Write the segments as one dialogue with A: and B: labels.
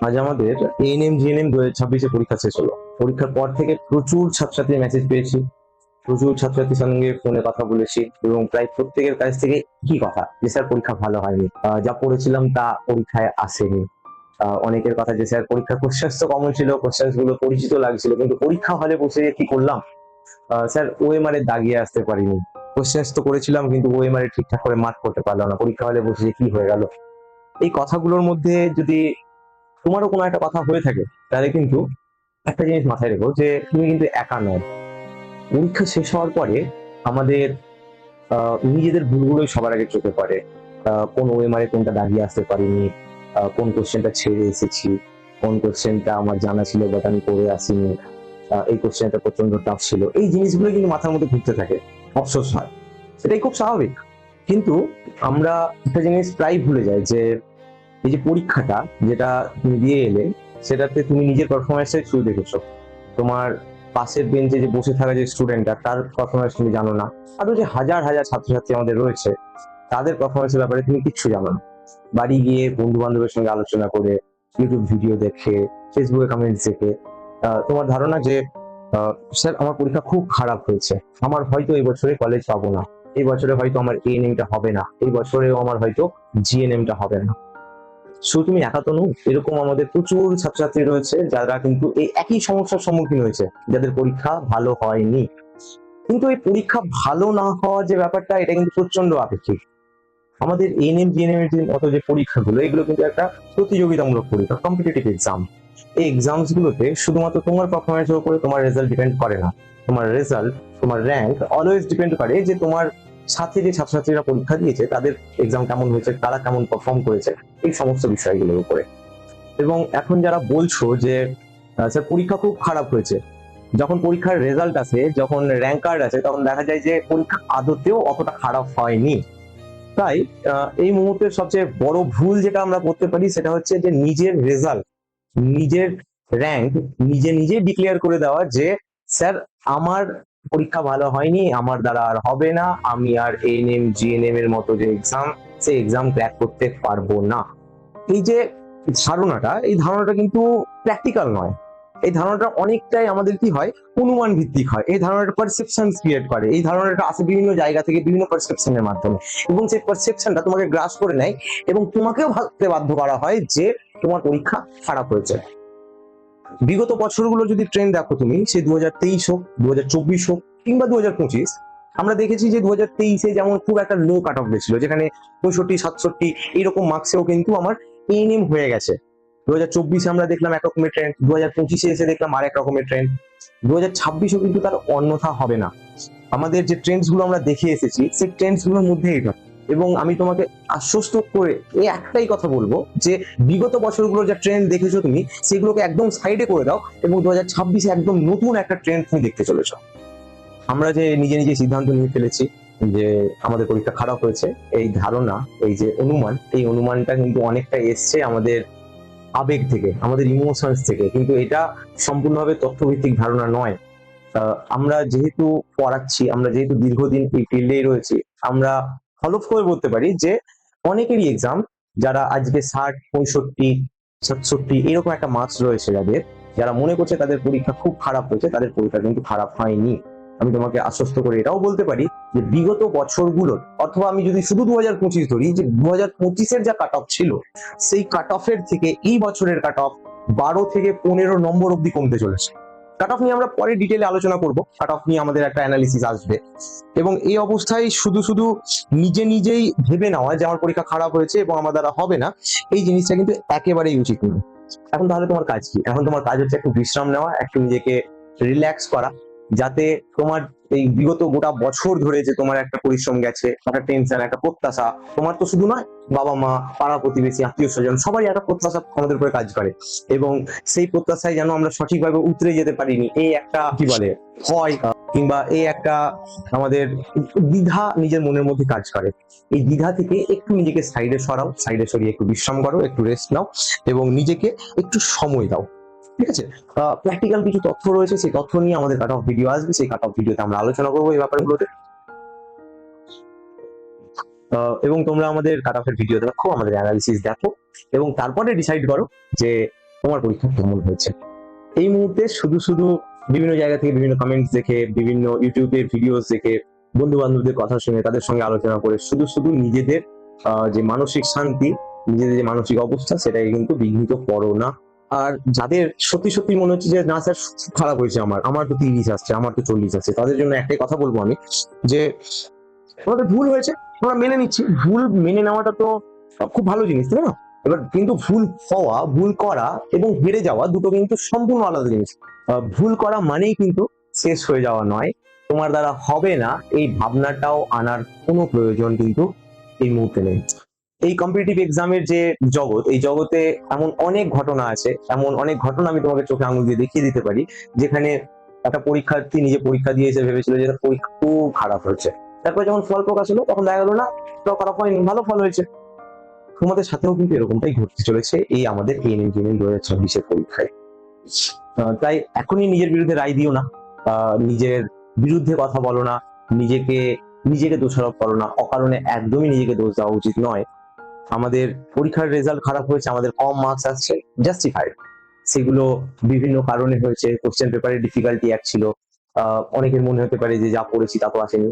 A: আজ আমাদের ANM GNM 2026 পরীক্ষা শেষ হলো। পরীক্ষার পর থেকে প্রচুর ছাত্রছাত্রীর মেসেজ পেয়েছি, প্রচুর ছাত্রছাত্রীর সঙ্গে ফোনে কথা বলেছি এবং প্রায় প্রত্যেকের কাছ থেকে কি কথা যে স্যার পরীক্ষা ভালো হয়নি, যা পড়েছিলাম তা পরীক্ষায় আসেনি। অনেকের কথা যে স্যার পরীক্ষার কোশ্চেন্স তো কমন ছিল, কোশ্চেন্স গুলো পরিচিত লাগছিল, কিন্তু পরীক্ষা হলে বসে কি করলাম, স্যার ওএমআর এ দাগিয়ে আসতে পারিনি। কোশ্চেন্স তো করেছিলাম কিন্তু ওএমআর এ ঠিকঠাক করে মার্ক করতে পারলাম না, পরীক্ষা হলে বসে কি হয়ে গেল। এই কথাগুলোর মধ্যে যদি তোমারও কোনো একটা কথা হয়ে থাকে, তাহলে কিন্তু একটা জিনিস মাথায় রেখো যে তুমি কিন্তু একা নয়। পরীক্ষা শেষ হওয়ার পরে আমাদের নিজেদের ভুলগুলোই সবার আগে চোখে পড়ে। কোন ওএমআর কোনটা দাগিয়ে আসতে পারিনি, কোন কোশ্চেনটা ছেড়ে এসেছি, কোন কোশ্চেনটা আমার জানা ছিল বাট আমি করে আসিনি, এই কোশ্চেনটা প্রচন্ড টাফ ছিল। এই জিনিসগুলো কিন্তু মাথার মধ্যে ঘুরতে থাকে, অফসোস হয়, সেটাই খুব স্বাভাবিক। কিন্তু আমরা একটা জিনিস প্রায় ভুলে যাই যে এই যে পরীক্ষাটা যেটা তুমি দিয়ে এলে, সেটাতে তুমি নিজের পারফরমেন্সটাই শুরু দেখেছো। তোমার পাশের বেঞ্চে যে বসে থাকা যে স্টুডেন্টটা, তার পারফরমেন্স তুমি জানো না। আরো যে হাজার হাজার ছাত্রছাত্রী আমাদের রয়েছে, তাদের পারফরমেন্সের ব্যাপারে তুমি কিচ্ছু জানো না। বাড়ি গিয়ে বন্ধু বান্ধবের সঙ্গে আলোচনা করে, ইউটিউব ভিডিও দেখে, ফেসবুকে কমেন্টস দেখে তোমার ধারণা যে স্যার আমার পরীক্ষা খুব খারাপ হয়েছে, আমার হয়তো এই বছরে কলেজ পাবো না, এই বছরে হয়তো আমার এএনএমটা হবে না, এই বছরেও আমার হয়তো জিএনএমটা হবে না। শুধু তুমি একা তো নও, এরকম আমাদের প্রচুর ছাত্রছাত্রী রয়েছে যারা কিন্তু এই একই সমস্যার সম্মুখীন হয়েছে, যাদের পরীক্ষা ভালো হয়নি। কিন্তু এই পরীক্ষা ভালো না হওয়ার যে ব্যাপারটা, এটা কিন্তু প্রচন্ড আপেক্ষিক। আমাদের এএনএম জিএনএম এর মতো যে পরীক্ষাগুলো, এগুলো কিন্তু একটা প্রতিযোগিতামূলক পরীক্ষা, কম্পিটিটিভ এক্সাম। এই এক্সামস গুলোতে শুধুমাত্র তোমার পারফরমেন্সের উপরে তোমার রেজাল্ট ডিপেন্ড করে না। তোমার রেজাল্ট, তোমার র্যাঙ্ক অলওয়েজ ডিপেন্ড করে যে তোমার সাথে যে ছাত্রছাত্রীরা পরীক্ষা দিয়েছে তাদের এক্সাম কেমন হয়েছে, তারা কেমন পারফর্ম করেছে, এই সমস্ত বিষয়গুলোর উপরে। এবং এখন যারা বলছো যে স্যার পরীক্ষা খুব খারাপ হয়েছে, যখন পরীক্ষার রেজাল্ট আসে, যখন র্যাঙ্ক কার্ড আছে, তখন দেখা যায় যে পরীক্ষা আদতেও অতটা খারাপ হয়নি। তাই এই মুহূর্তের সবচেয়ে বড় ভুল যেটা আমরা করতে পারি, সেটা হচ্ছে যে নিজের রেজাল্ট, নিজের র্যাঙ্ক নিজে নিজে ডিক্লেয়ার করে দেওয়া যে স্যার আমার পরীক্ষা ভালো হয়নি, আমার দ্বারা আর হবে না, আমি আর এএনএম জিএনএম এর মতো যে এক্সাম, সেই এক্সাম ক্র্যাক করতে পারবো না। এই যে ধারণাটা, এই ধারণাটা কিন্তু প্র্যাকটিক্যাল নয়। এই ধারণাটা অনেকটাই আমাদের কি হয়, অনুমান ভিত্তিক হয়। এই ধারণাটা পারসেপশন ক্রিয়েট করে, এই ধারণাটা আসে বিভিন্ন জায়গা থেকে, বিভিন্ন পারসেপশনের মাধ্যমে, এবং সেই পারসেপশনটা তোমাকে গ্রাস করে নেয় এবং তোমাকেও ভাবতে বাধ্য করা হয় যে তোমার পরীক্ষা খারাপ হয়েছে। বিগত বছরগুলো যদি ট্রেন্ড দেখো তুমি, সে 2023 হোক, 2024 হোক, কিংবা 2025, আমরা দেখেছি যে 2023-এ যেমন খুব একটা লো কাট অফ গেছিল, যেখানে 65-67 এইরকম মার্কসেও কিন্তু আমার এএনএম হয়ে গেছে। 2024-এ আমরা দেখলাম এক রকমের ট্রেন্ড, 2025-এ এসে দেখলাম আরেক রকমের ট্রেন্ড, 2026-ও কিন্তু তার অন্যথা হবে না। আমাদের যে ট্রেন্ডস গুলো আমরা দেখে এসেছি, সেই ট্রেন্ডস গুলোর মধ্যে এটা। এবং আমি তোমাকে আশ্বস্ত করে এই একটাই কথা বলবো যে বিগত বছরগুলো যে ট্রেন্ড দেখেছো তুমি, সেগুলোকে একদম সাইডে করে দাও এবং 2026-এ একদম নতুন একটা ট্রেন্ড তুমি দেখতে চলেছো। আমরা যে নিজে নিজে সিদ্ধান্ত নিয়ে ফেলেছি যে আমাদের পরীক্ষা খারাপ হয়েছে, এই ধারণা, এই যে অনুমান, এই অনুমানটা কিন্তু অনেকটা এসছে আমাদের আবেগ থেকে, আমাদের ইমোশনস থেকে, কিন্তু এটা সম্পূর্ণভাবে তথ্যভিত্তিক ধারণা নয়। আমরা যেহেতু পড়াচ্ছি, আমরা যেহেতু দীর্ঘদিন এই ফিল্ডেই রয়েছি, আমরা হলফ করে বলতে পারি যে অনেকেরই এক্সাম, যারা আজকে 60, 65, 67 এরকম একটা মার্কস রয়েছে যাদের, যারা মনে করছে তাদের পরীক্ষা খুব খারাপ হয়েছে, তাদের পরীক্ষা কিন্তু খারাপ হয়নি। আমি তোমাকে আশ্বস্ত করে এটাও বলতে পারি যে বিগত বছরগুলোর, অথবা আমি যদি শুধু 2025 ধরি, যে 2025-এর যা কাট অফ ছিল, সেই কাট অফের থেকে এই বছরের কাট অফ 12 থেকে 15 নম্বর অব্দি কমতে চলেছে। কাট অফ নিয়ে আমরা পরে ডিটেলে আলোচনা করব, কাট অফ নিয়ে আমাদের একটা অ্যানালিসিস আসবে। এবং এই অবস্থায় শুধু শুধু নিজে নিজেই ভেবে নেওয়া যে আমার পরীক্ষা খারাপ হয়েছে এবং আমার দ্বারা হবে না, এই জিনিসটা কিন্তু একেবারেই উচিত নয়। এখন তাহলে তোমার কাজ কি? এখন তোমার কাজ হচ্ছে একটু বিশ্রাম নেওয়া, একটু নিজেকে রিল্যাক্স করা, যাতে তোমার এই বিগত গোটা বছর ধরে যে তোমার একটা পরিশ্রম গেছে, একটা টেনশন, একটা প্রত্যাশা, তোমার তো শুধু নয়, বাবা মা, পাড়া প্রতিবেশী, আত্মীয় স্বজন, সবাই একটা প্রত্যাশা আমাদের উপরে কাজ করে। এবং সেই প্রত্যাশায় যেন আমরা সঠিকভাবে উতরে যেতে পারিনি, এই একটা কি বলে ভয়, কিংবা এই একটা আমাদের দ্বিধা নিজের মনের মধ্যে কাজ করে। এই দ্বিধা থেকে একটু নিজেকে সাইডে সরাও, সাইডে সরিয়ে একটু বিশ্রাম করো, একটু রেস্ট নাও এবং নিজেকে একটু সময় দাও। ঠিক আছে? প্র্যাকটিক্যাল কিছু তথ্য রয়েছে, সেই তথ্য নিয়ে আমাদের কাট অফ ভিডিও আসবে, সেই কাট অফ ভিডিওতে আমরা আলোচনা করবো এই ব্যাপারগুলোতে। এবং তোমরা আমাদের কাট অফের ভিডিও দেখো, আমাদের অ্যানালিসিস দেখো, এবং তারপরে ডিসাইড করো যে তোমার পরীক্ষা কেমন হয়েছে। এই মুহূর্তে শুধু শুধু বিভিন্ন জায়গা থেকে বিভিন্ন কমেন্টস দেখে, বিভিন্ন ইউটিউবের ভিডিওস দেখে, বন্ধু বান্ধবদের কথা শুনে, তাদের সঙ্গে আলোচনা করে শুধু শুধু নিজেদের যে মানসিক শান্তি, নিজেদের যে মানসিক অবস্থা, সেটাকে কিন্তু বিঘ্নিত করো না। আর যাদের সত্যি সত্যি মনে হচ্ছে যে না স্যার খারাপ হয়েছে, আমার তো 30 আসছে, আমার তো 40 আসছে, তাদের জন্য একটাই কথা বলবো আমি, যে তোমাদের ভুল হয়েছে, তোমরা মেনে নিচ্ছি। ভুল মেনে নেওয়াটা তো খুব ভালো জিনিস, তাই না? এবার কিন্তু ভুল হওয়া, ভুল করা এবং হেরে যাওয়া দুটো কিন্তু সম্পূর্ণ আলাদা জিনিস। ভুল করা মানেই কিন্তু শেষ হয়ে যাওয়া নয়। তোমার দ্বারা হবে না এই ভাবনাটাও আনার কোনো প্রয়োজন কিন্তু এই মুহূর্তে নেই। এই কম্পিটিটিভ এক্সামের যে জগৎ, এই জগতে এমন অনেক ঘটনা আছে, এমন অনেক ঘটনা আমি তোমাকে চোখে আঙুল দিয়ে দেখিয়ে দিতে পারি, যেখানে একটা পরীক্ষার্থী নিজে পরীক্ষা দিয়ে এসে ভেবেছিল যে তার পরীক্ষা খুব খারাপ হয়েছে, তারপরে যখন ফল প্রকাশ হলো তখন দেখা গেলো না, তাও খারাপ হয়নি, ভালো ফল হয়েছে। তোমাদের সাথেও কিন্তু এরকমটাই ঘটতে চলেছে এই আমাদের এএনএম 2026-এর পরীক্ষায়। তাই এখনই নিজের বিরুদ্ধে রায় দিও না, নিজের বিরুদ্ধে কথা বলো না, নিজেকে নিজেকে দোষারোপ করো না, অকারণে একদমই নিজেকে দোষ দেওয়া উচিত নয়। আমাদের পরীক্ষার রেজাল্ট খারাপ হয়েছে, আমাদের কম মার্কস আসছে, জাস্টিফাইড। সেগুলো বিভিন্ন কারণে হয়েছে। কোশ্চেন পেপারের ডিফিকাল্টি এক ছিল, অনেকের মনে হতে পারে যে যা পড়েছি তা তো আসেনি,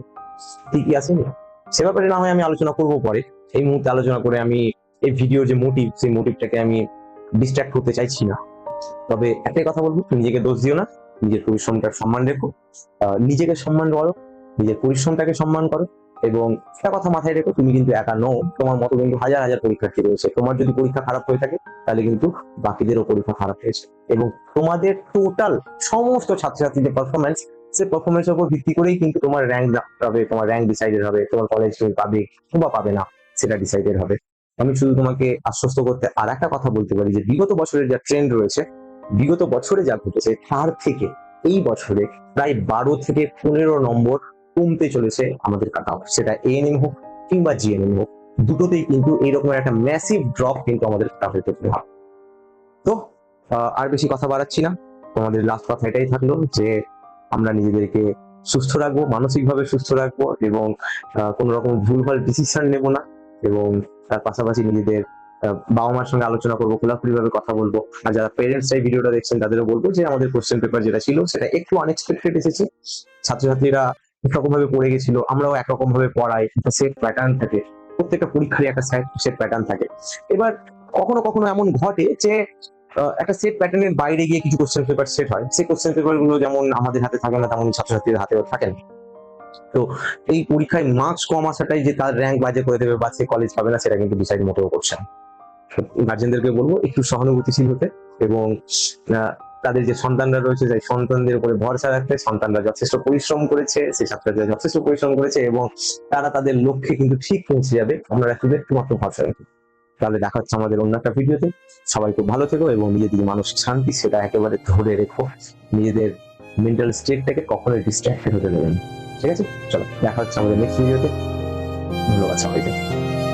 A: ঠিকই আসেনি। সে ব্যাপারে না হয় আমি আলোচনা করবো পরে। এই মুহূর্তে আলোচনা করে আমি এই ভিডিওর যে মোটিভ, সেই মোটিভটাকে আমি ডিস্ট্রাক্ট করতে চাইছি না। তবে একটাই কথা বলবো, নিজেকে দোষ দিও না, নিজের পরিশ্রমটার সম্মান রেখো, নিজেকে সম্মান করো, নিজের পরিশ্রমটাকে সম্মান করো। এবং একটা কথা মাথায় রেখো, তুমি কিন্তু একা নও, তোমার মতো কিন্তু হাজার হাজার পরীক্ষার্থী রয়েছে। তোমার যদি পরীক্ষা খারাপ হয়ে থাকে তাহলে কিন্তু বাকিদেরও পরীক্ষা খারাপ হয়েছে, এবং তোমাদের টোটাল সমস্ত ছাত্রছাত্রীদের পারফরমেন্স, সে পারফরমেন্সের উপর ভিত্তি করেই কিন্তু তোমার র্যাঙ্ক হবে, তোমার র্যাঙ্ক ডিসাইডেড হবে, তোমার কলেজ তুমি পাবে কিংবা পাবে না সেটা ডিসাইডেড হবে। আমি শুধু তোমাকে আশ্বস্ত করতে আর একটা কথা বলতে পারি যে বিগত বছরের যা ট্রেন্ড রয়েছে, বিগত বছরে যা ঘটেছে তার থেকে এই বছরে প্রায় 12 থেকে 15 নম্বর কমতে চলেছে আমাদের কাট অফ, সেটা এএনএম হোক কিংবা জিএনএম হোক, দুটোতেই কিন্তু এইরকম একটা ম্যাসিভ ড্রপ কিন্তু আমাদের কাট অফ হতে পারে। তো আর বেশি কথা বাড়াচ্ছি না, তোমাদের লাস্ট কথা এটাই থাকলো যে আমরা নিজেদেরকে সুস্থ রাখবো, মানসিকভাবে সুস্থ রাখবো, এবং কোনো রকম ভুলভাল ডিসিশন নেব না, এবং তার পাশাপাশি নিজেদের বাবা মার সঙ্গে আলোচনা করবো, খোলাখুলি ভাবে কথা বলবো। আর যারা পেরেন্টস এই ভিডিওটা দেখছেন তাদেরও বলবো যে আমাদের কোশ্চেন পেপার যেটা ছিল সেটা একটু আনএক্সপেক্টেড এসেছে, ছাত্রছাত্রীরা একরকম ভাবে পড়ে গেছিল, আমরাও একরকম ভাবে পড়াই, একটা সেট প্যাটার্ন থাকে, প্রত্যেকটা পরীক্ষারই একটা সেট প্যাটার্ন থাকে। এবার কখনো কখনো এমন ঘটে যে একটা সেট প্যাটার্নের বাইরে গিয়ে কিছু কোশ্চেন পেপার সেট হয়, সেই কোশ্চেন পেপার গুলো যেমন আমাদের হাতে থাকে না, তেমন ছাত্রছাত্রীদের হাতেও থাকে না। তো এই পরীক্ষায় মার্কস কম আসাটাই যে তার র্যাঙ্ক বাজে করে দেবে বা সে কলেজ পাবে না, সেটা কিন্তু ডিসাইড মোটেও করছে না। গার্জেনদেরকে বলবো একটু সহানুভূতিশীল হতে, এবং তাদের যে সন্তানরা রয়েছে সেই সন্তানদের উপরে ভরসা রাখতে। সন্তানরা যথেষ্ট পরিশ্রম করেছে, সেই ছাত্রছাত্রীরা যথেষ্ট পরিশ্রম করেছে, এবং তারা তাদের লক্ষ্যে কিন্তু ঠিক পৌঁছে যাবে, আপনারা শুধু একটু মাত্র ভরসা রাখুন। তাহলে দেখা হচ্ছে আমাদের অন্য একটা ভিডিওতে। সবাই খুব ভালো থেকো, এবং নিজেদের মানসিক শান্তি সেটা একেবারে ধরে রেখো, নিজেদের মেন্টাল স্টেটটাকে কখনোই ডিস্ট্রাক্টেড হতে দেবেন। ঠিক আছে, চলো দেখা হচ্ছে আমাদের নেক্সট ভিডিওতে। ধন্যবাদ সবাইকে।